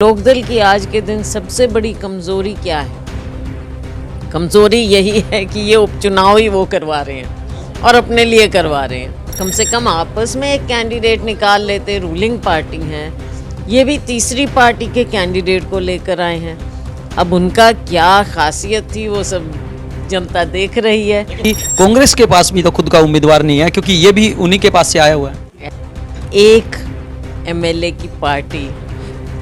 लोकदल की आज के दिन सबसे बड़ी कमजोरी क्या है? कमजोरी यही है कि ये उपचुनाव ही वो करवा रहे हैं और अपने लिए करवा रहे हैं। कम से कम आपस में एक कैंडिडेट निकाल लेते। रूलिंग पार्टी है, ये भी तीसरी पार्टी के कैंडिडेट को लेकर आए हैं। अब उनका क्या खासियत थी वो सब जनता देख रही है। कि कांग्रेस के पास भी तो खुद का उम्मीदवार नहीं है, क्योंकि ये भी उन्हीं के पास से आया हुआ है। एक एमएलए की पार्टी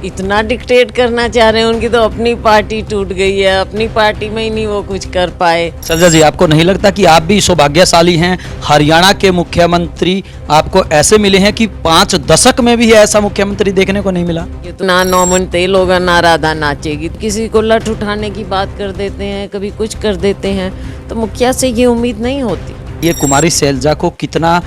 इतना डिक्टेट करना चाह रहे हैं, उनकी तो अपनी पार्टी टूट गई है, अपनी पार्टी में ही नहीं वो कुछ कर पाए। सज्जा जी, आपको नहीं लगता कि आप भी सौभाग्यशाली हैं? हरियाणा के मुख्यमंत्री आपको ऐसे मिले हैं कि 5 दशक में भी ऐसा मुख्यमंत्री देखने को नहीं मिला। ये तो ना नौमन तेल होगा ना राधा नाचेगी। किसी को लठ उठाने की बात कर देते हैं, कभी कुछ कर देते हैं, तो मुखिया से ये उम्मीद नहीं होती। ये कुमारी शैलजा को कितना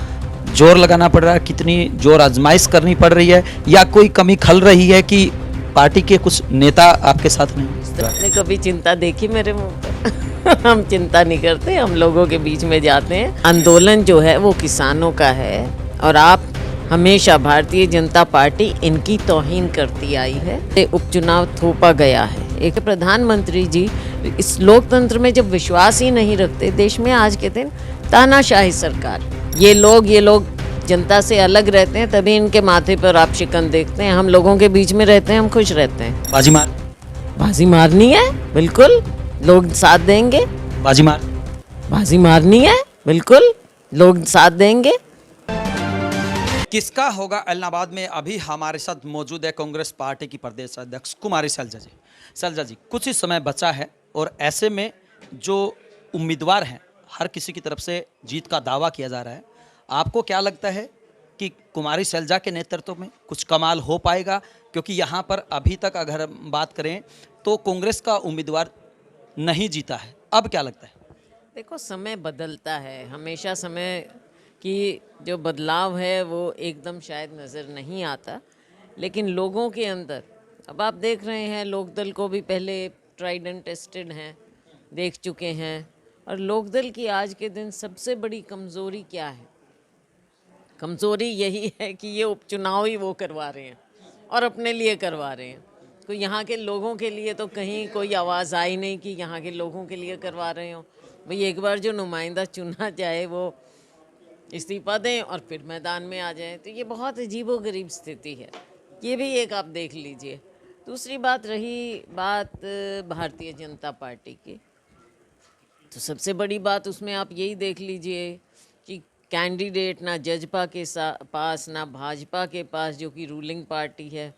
जोर लगाना पड़ रहा है, कितनी जोर आजमाइश करनी पड़ रही है, या कोई कमी खल रही है कि पार्टी के कुछ नेता आपके साथ नहीं? आपने कभी चिंता देखी मेरे मुंह पर? हम चिंता नहीं करते, हम लोगों के बीच में जाते हैं। आंदोलन जो है वो किसानों का है और आप हमेशा भारतीय जनता पार्टी इनकी तौहीन करती आई है। ये उपचुनाव थोपा गया है। एक प्रधानमंत्री जी इस लोकतंत्र में जब विश्वास ही नहीं रखते, देश में आज के दिन तानाशाही सरकार, ये लोग जनता से अलग रहते हैं, तभी इनके माथे पर आप शिकन देखते हैं। हम लोगों के बीच में रहते हैं, हम खुश रहते हैं। बाजी मारनी है, बिल्कुल लोग साथ देंगे। बाजी मारनी है, बिल्कुल लोग साथ देंगे। किसका होगा इलाहाबाद में? अभी हमारे साथ मौजूद है कांग्रेस पार्टी की प्रदेश अध्यक्ष कुमारी शैलजा जी। शैलजा जी, कुछ ही समय बचा है और ऐसे में जो उम्मीदवार हैं, हर किसी की तरफ से जीत का दावा किया जा रहा है। आपको क्या लगता है कि कुमारी शैलजा के नेतृत्व में कुछ कमाल हो पाएगा? क्योंकि यहाँ पर अभी तक अगर हम बात करें तो कांग्रेस का उम्मीदवार नहीं जीता है। अब क्या लगता है? देखो, समय बदलता है, हमेशा समय की जो बदलाव है वो एकदम शायद नज़र नहीं आता, लेकिन लोगों के अंदर अब आप देख रहे हैं, लोकदल को भी पहले ट्राइड एंड टेस्टेड हैं, देख चुके हैं। और लोकदल की आज के दिन सबसे बड़ी कमज़ोरी क्या है? कमज़ोरी यही है कि ये उपचुनाव ही वो करवा रहे हैं और अपने लिए करवा रहे हैं। कोई यहाँ के लोगों के लिए तो कहीं कोई आवाज़ आई नहीं कि यहाँ के लोगों के लिए करवा रहे हो। भाई, एक बार जो नुमाइंदा चुना जाए वो इस्तीफा दें और फिर मैदान में आ जाएं, तो ये बहुत अजीबोगरीब स्थिति है। ये भी एक आप देख लीजिए। दूसरी बात रही बात भारतीय जनता पार्टी की, तो सबसे बड़ी बात उसमें आप यही देख लीजिए कि कैंडिडेट ना जजपा के पास ना भाजपा के पास, जो कि रूलिंग पार्टी है,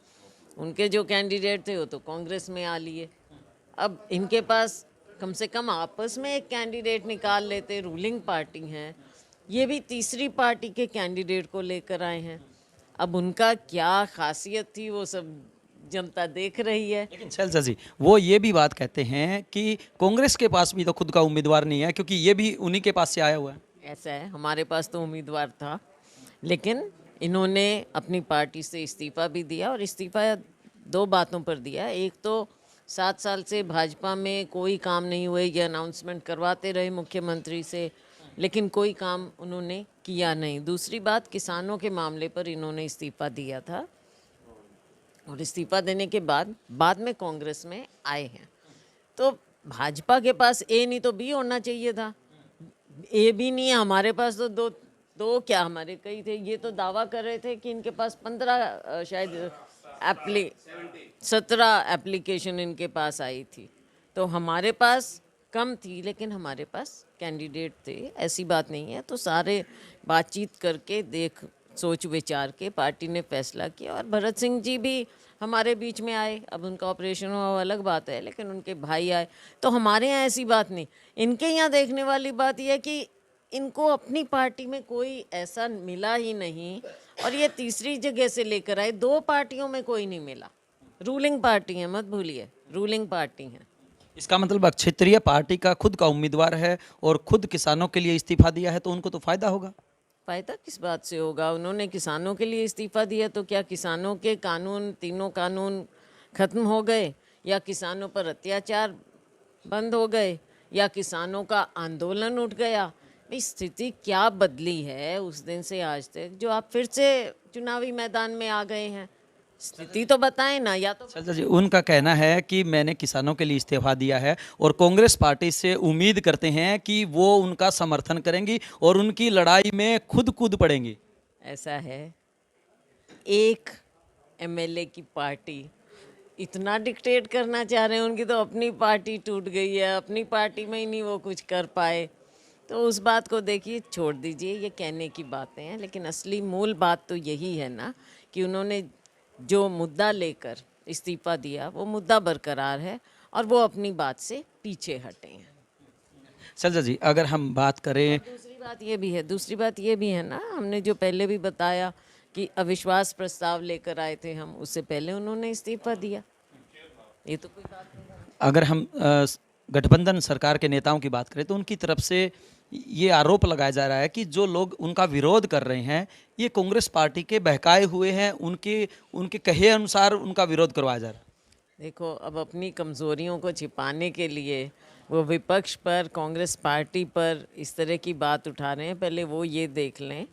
उनके जो कैंडिडेट थे वो तो कांग्रेस में आ लिए। अब इनके पास कम से कम आपस में एक कैंडिडेट निकाल लेते। रूलिंग पार्टी हैं, ये भी तीसरी पार्टी के कैंडिडेट को लेकर आए हैं। अब उनका क्या खासियत थी वो सब जनता देख रही है। लेकिन शैलजा जी, वो ये भी बात कहते हैं कि कांग्रेस के पास भी तो खुद का उम्मीदवार नहीं है, क्योंकि ये भी उन्हीं के पास से आया हुआ है। ऐसा है, हमारे पास तो उम्मीदवार था, लेकिन इन्होंने अपनी पार्टी से इस्तीफा भी दिया, और इस्तीफा 2 बातों पर दिया। एक तो 7 साल से भाजपा में कोई काम नहीं हुए, ये अनाउंसमेंट करवाते रहे मुख्यमंत्री से, लेकिन कोई काम उन्होंने किया नहीं। दूसरी बात, किसानों के मामले पर इन्होंने इस्तीफा दिया था, और इस्तीफा देने के बाद में कांग्रेस में आए हैं। तो भाजपा के पास ए नहीं तो बी होना चाहिए था। ए भी नहीं है हमारे पास, तो दो क्या, हमारे कई थे। ये तो दावा कर रहे थे कि इनके पास 15 शायद 17 एप्लीकेशन इनके पास आई थी, तो हमारे पास कम थी, लेकिन हमारे पास कैंडिडेट थे, ऐसी बात नहीं है। तो सारे बातचीत करके सोच विचार के पार्टी ने फैसला किया, और भरत सिंह जी भी हमारे बीच में आए। अब उनका ऑपरेशन हुआ वो अलग बात है, लेकिन उनके भाई आए। तो हमारे यहाँ ऐसी बात नहीं। इनके यहाँ देखने वाली बात यह है कि इनको अपनी पार्टी में कोई ऐसा मिला ही नहीं, और ये तीसरी जगह से लेकर आए। 2 पार्टियों में कोई नहीं मिला। रूलिंग पार्टी है, मत भूलिए, रूलिंग पार्टी है। इसका मतलब क्षेत्रीय पार्टी का खुद का उम्मीदवार है और खुद किसानों के लिए इस्तीफा दिया है, तो उनको तो फायदा होगा। फ़ायदा किस बात से होगा? उन्होंने किसानों के लिए इस्तीफा दिया, तो क्या किसानों के कानून, तीनों कानून ख़त्म हो गए, या किसानों पर अत्याचार बंद हो गए, या किसानों का आंदोलन उठ गया? भाई, स्थिति क्या बदली है उस दिन से आज तक, जो आप फिर से चुनावी मैदान में आ गए हैं? स्थिति तो बताएं ना, या तो सलजा जी, उनका कहना है कि मैंने किसानों के लिए इस्तीफा दिया है और कांग्रेस पार्टी से उम्मीद करते हैं कि वो उनका समर्थन करेंगी और उनकी लड़ाई में खुद कूद पड़ेंगी। ऐसा है, एक एमएलए की पार्टी इतना डिक्टेट करना चाह रहे हैं, उनकी तो अपनी पार्टी टूट गई है, अपनी पार्टी में ही नहीं वो कुछ कर पाए। तो उस बात को देखिए, छोड़ दीजिए, ये कहने की बातें हैं, लेकिन असली मूल बात तो यही है ना कि उन्होंने जो मुद्दा लेकर इस्तीफा दिया वो मुद्दा बरकरार है और वो अपनी बात से पीछे हटे हैं। सलजा जी, अगर हम बात करें, दूसरी बात ये भी है ना, हमने जो पहले भी बताया कि अविश्वास प्रस्ताव लेकर आए थे हम, उससे पहले उन्होंने इस्तीफा दिया। ये तो कोई बात नहीं। अगर हम गठबंधन सरकार के नेताओं की बात करें तो उनकी तरफ से ये आरोप लगाया जा रहा है कि जो लोग उनका विरोध कर रहे हैं ये कांग्रेस पार्टी के बहकाए हुए हैं, उनके उनके कहे अनुसार उनका विरोध करवाया जा रहा है। देखो, अब अपनी कमज़ोरियों को छिपाने के लिए वो विपक्ष पर, कांग्रेस पार्टी पर इस तरह की बात उठा रहे हैं। पहले वो ये देख लें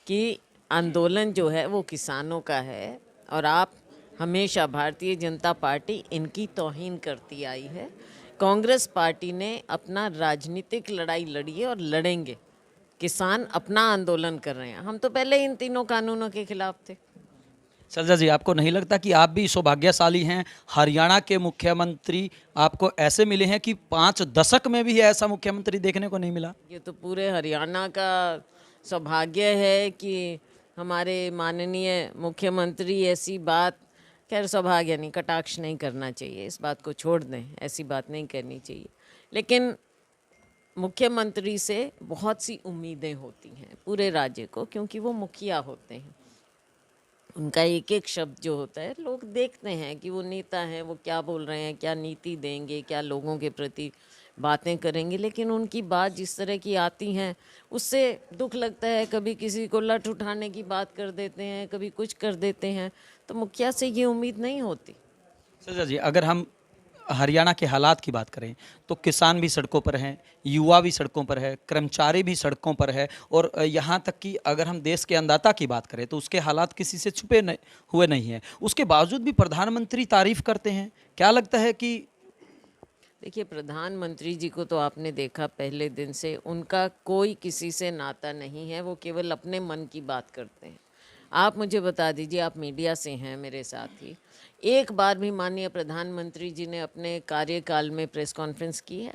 कि आंदोलन जो है वो किसानों का है और आप हमेशा, भारतीय जनता पार्टी इनकी तौहीन करती आई है। कांग्रेस पार्टी ने अपना राजनीतिक लड़ाई लड़ी है और लड़ेंगे। किसान अपना आंदोलन कर रहे हैं, हम तो पहले इन तीनों कानूनों के खिलाफ थे। सलजा जी, आपको नहीं लगता कि आप भी सौभाग्यशाली हैं? हरियाणा के मुख्यमंत्री आपको ऐसे मिले हैं कि 5 दशक में भी ऐसा मुख्यमंत्री देखने को नहीं मिला। ये तो पूरे हरियाणा का सौभाग्य है कि हमारे माननीय मुख्यमंत्री ऐसी बात, खैर सौभाग्य नहीं, कटाक्ष नहीं करना चाहिए, इस बात को छोड़ दें, ऐसी बात नहीं करनी चाहिए। लेकिन मुख्यमंत्री से बहुत सी उम्मीदें होती हैं पूरे राज्य को, क्योंकि वो मुखिया होते हैं। उनका एक एक शब्द जो होता है, लोग देखते हैं कि वो नेता हैं, वो क्या बोल रहे हैं, क्या नीति देंगे, क्या लोगों के प्रति बातें करेंगे। लेकिन उनकी बात जिस तरह की आती हैं उससे दुख लगता है। कभी किसी को लठ उठाने की बात कर देते हैं, कभी कुछ कर देते हैं, तो मुखिया से ये उम्मीद नहीं होती। सलजा जी, अगर हम हरियाणा के हालात की बात करें तो किसान भी सड़कों पर हैं, युवा भी सड़कों पर है, कर्मचारी भी सड़कों पर है और यहाँ तक कि अगर हम देश के अन्नदाता की बात करें तो उसके हालात किसी से छुपे हुए नहीं हैं। उसके बावजूद भी प्रधानमंत्री तारीफ करते हैं। क्या लगता है कि देखिए, प्रधानमंत्री जी को तो आपने देखा पहले दिन से, उनका कोई किसी से नाता नहीं है, वो केवल अपने मन की बात करते हैं। आप मुझे बता दीजिए, आप मीडिया से हैं मेरे साथ ही, एक बार भी माननीय प्रधानमंत्री जी ने अपने कार्यकाल में प्रेस कॉन्फ्रेंस की है?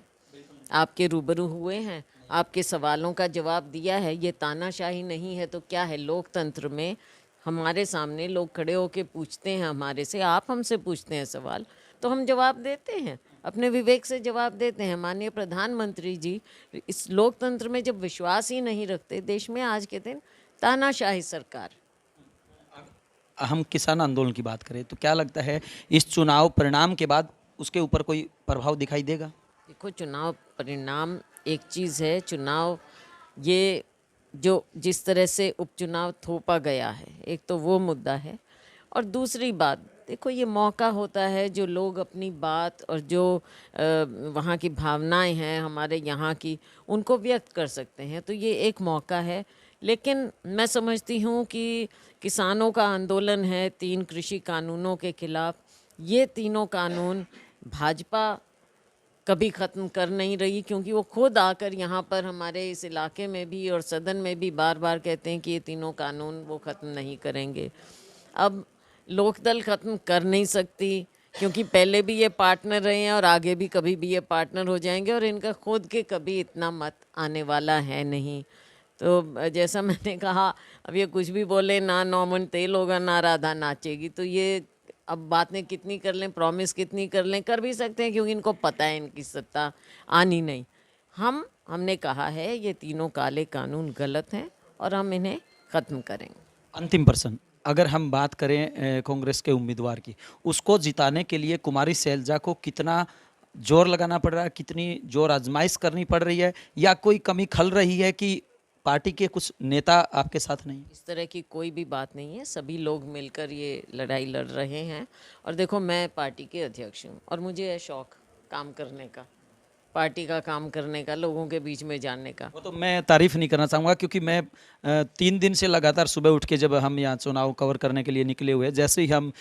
आपके रूबरू हुए हैं? आपके सवालों का जवाब दिया है? ये तानाशाही नहीं है तो क्या है? लोकतंत्र में हमारे सामने लोग खड़े होकर पूछते हैं हमारे से, आप हमसे पूछते हैं सवाल, तो हम जवाब देते हैं, अपने विवेक से जवाब देते हैं। माननीय प्रधानमंत्री जी इस लोकतंत्र में जब विश्वास ही नहीं रखते, देश में आज के दिन तानाशाही सरकार। हम किसान आंदोलन की बात करें तो क्या लगता है इस चुनाव परिणाम के बाद उसके ऊपर कोई प्रभाव दिखाई देगा? देखो, चुनाव परिणाम एक चीज़ है, चुनाव ये जो जिस तरह से उपचुनाव थोपा गया है, एक तो वो मुद्दा है। और दूसरी बात, देखो, ये मौका होता है जो लोग अपनी बात और जो वहाँ की भावनाएं हैं हमारे यहाँ की, उनको व्यक्त कर सकते हैं, तो ये एक मौका है। लेकिन मैं समझती हूँ कि किसानों का आंदोलन है 3 कृषि कानूनों के खिलाफ, ये तीनों कानून भाजपा कभी ख़त्म कर नहीं रही, क्योंकि वो खुद आकर यहाँ पर हमारे इस इलाके में भी और सदन में भी बार बार कहते हैं कि ये तीनों कानून वो ख़त्म नहीं करेंगे। अब लोकदल ख़त्म कर नहीं सकती, क्योंकि पहले भी ये पार्टनर रहे हैं और आगे भी कभी भी ये पार्टनर हो जाएंगे, और इनका खुद के कभी इतना मत आने वाला है नहीं। तो जैसा मैंने कहा, अब ये कुछ भी बोले, ना नौमन तेल होगा ना राधा नाचेगी, तो ये अब बातें कितनी कर लें, प्रॉमिस कितनी कर लें, कर भी सकते हैं, क्योंकि इनको पता है इनकी सत्ता आनी नहीं। हमने कहा है ये तीनों काले कानून गलत हैं और हम इन्हें ख़त्म करेंगे। अंतिम प्रश्न, अगर हम बात करें कांग्रेस के उम्मीदवार की, उसको जिताने के लिए कुमारी शैलजा को कितना जोर लगाना पड़ रहा है, कितनी जोर आजमाइश करनी पड़ रही है, या कोई कमी खल रही है कि पार्टी के कुछ नेता आपके साथ नहीं? इस तरह की कोई भी बात नहीं है, सभी लोग मिलकर ये लड़ाई लड़ रहे हैं। और देखो, मैं पार्टी के अध्यक्ष हूँ और मुझे है शौक़ काम करने का, पार्टी का काम करने का, लोगों के बीच में जाने का। वो तो मैं तारीफ नहीं करना चाहूँगा, क्योंकि मैं 3 दिन से लगातार सुबह उठ के जब हम यहाँ चुनाव कवर करने के लिए निकले हुए, जैसे ही हम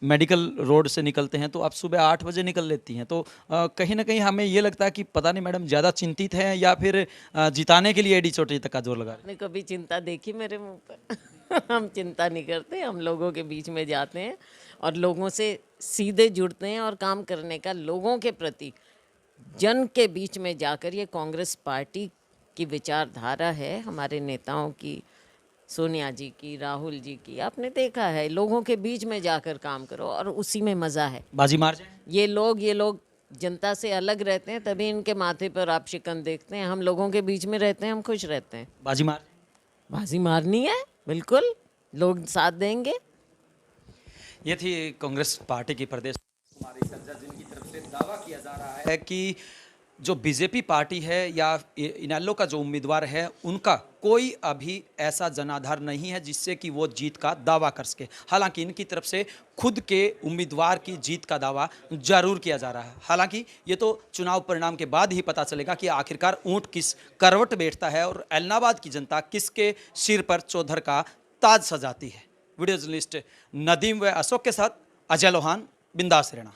मेडिकल रोड से निकलते हैं तो आप सुबह 8 बजे निकल लेती हैं, तो कहीं ना कहीं हमें ये लगता है कि पता नहीं मैडम ज़्यादा चिंतित हैं या फिर जिताने के लिए एडी चोटी तक का जोर लगा रहे हैं। आपने कभी चिंता देखी मेरे मुंह पर? हम चिंता नहीं करते, हम लोगों के बीच में जाते हैं और लोगों से सीधे जुड़ते हैं और काम करने का, लोगों के प्रति, जन के बीच में जाकर। ये कांग्रेस पार्टी की विचारधारा है, हमारे नेताओं की, सोनिया जी की, राहुल जी की। आपने देखा है, लोगों के बीच में जाकर काम करो और उसी में मज़ा है। बाजी मार जाए। ये लोग जनता से अलग रहते हैं, तभी इनके माथे पर आप शिकन देखते हैं। हम लोगों के बीच में रहते हैं, हम खुश रहते हैं। बाजी मार जाए। बाजी मारनी है, बिल्कुल, लोग साथ देंगे। ये थी कांग्रेस पार्टी की प्रदेश कुमारी सलजा, जिनकी तरफ से दावा किया जा रहा है कि जो बीजेपी पार्टी है या इनेलो का जो उम्मीदवार है, उनका कोई अभी ऐसा जनाधार नहीं है जिससे कि वो जीत का दावा कर सके। हालांकि इनकी तरफ से खुद के उम्मीदवार की जीत का दावा जरूर किया जा रहा है। हालांकि ये तो चुनाव परिणाम के बाद ही पता चलेगा कि आखिरकार ऊंट किस करवट बैठता है और ऐलनाबाद की जनता किसके सिर पर चौधर का ताज सजाती है। वीडियो जर्नलिस्ट नदीम व अशोक के साथ अजय लोहान, बिंदास रहना।